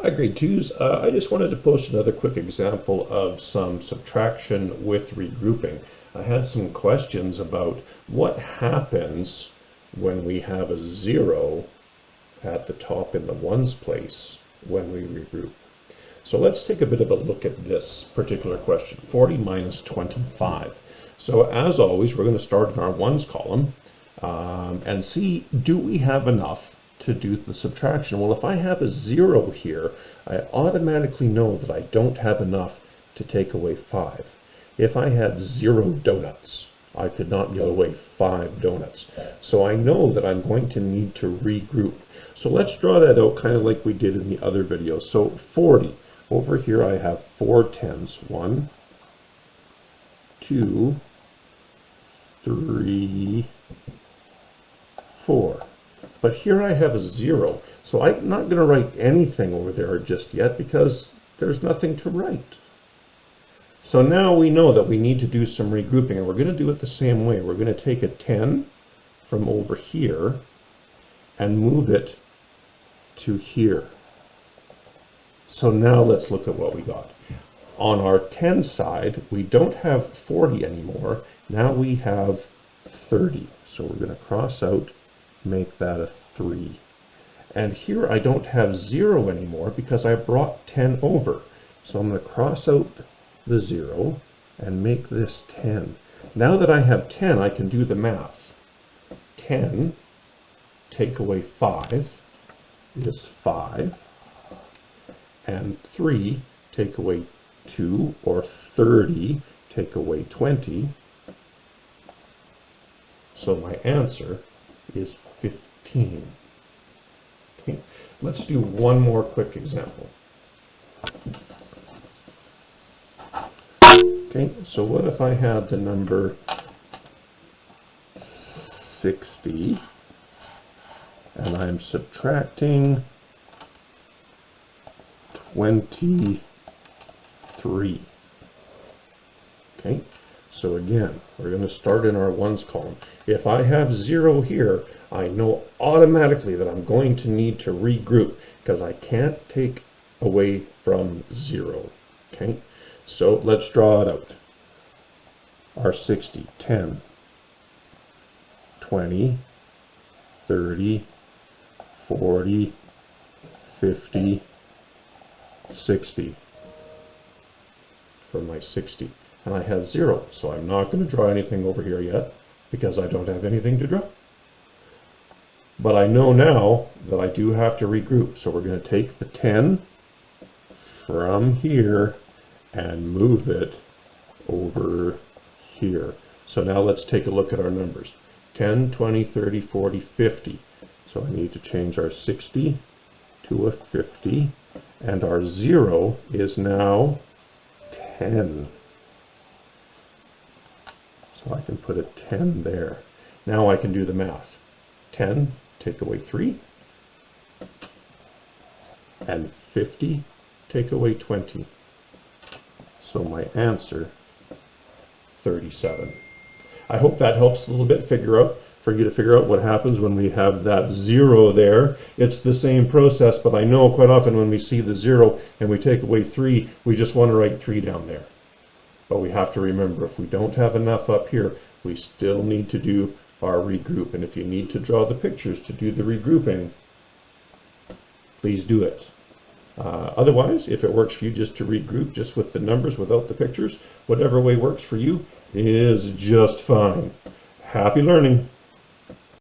Hi, grade twos. I just wanted to post another quick example of some subtraction with regrouping. I had some questions about what happens when we have a 0 at the top in the ones place when we regroup. So let's take a bit of a look at this particular question, 40 minus 25. So as always, we're going to start in our ones column and see, do we have enough to do the subtraction? Well, if I have a 0 here, I automatically know that I don't have enough to take away 5. If I had 0 donuts, I could not give away 5 donuts. So I know that I'm going to need to regroup. So let's draw that out kind of like we did in the other video. So 40, over here I have 4 tens. 1, 2, 3, 4. But here I have a 0, so I'm not going to write anything over there just yet because there's nothing to write. So now we know that we need to do some regrouping, and we're going to do it the same way. We're going to take a 10 from over here and move it to here. So now let's look at what we got. On our 10 side, we don't have 40 anymore. Now we have 30. So we're going to cross out, make that a 3. And here I don't have 0 anymore because I brought 10 over. So I'm going to cross out the 0 and make this 10. Now that I have 10, I can do the math. 10 take away 5 is 5. And 3 take away 2, or 30 take away 20. So my answer is 15. Okay, let's do one more quick example. Okay, so what if I had the number 60 and I'm subtracting 23? Okay, so again, we're going to start in our ones column. If I have 0 here, I know automatically that I'm going to need to regroup because I can't take away from 0. Okay, so let's draw it out. Our 60, 10, 20, 30, 40, 50, 60 for my 60. And I have 0, so I'm not going to draw anything over here yet because I don't have anything to draw. But I know now that I do have to regroup, so we're going to take the 10 from here and move it over here. So now let's take a look at our numbers. 10, 20, 30, 40, 50. So I need to change our 60 to a 50, and our 0 is now 10. So I can put a 10 there. Now I can do the math. 10 take away 3, and 50 take away 20. So my answer, 37. I hope that helps a little bit for you to figure out what happens when we have that 0 there. It's the same process, but I know quite often when we see the 0 and we take away 3, we just want to write 3 down there. But we have to remember, if we don't have enough up here, we still need to do our regroup. And if you need to draw the pictures to do the regrouping, please do it. Otherwise, if it works for you just to regroup just with the numbers without the pictures, whatever way works for you is just fine. Happy learning.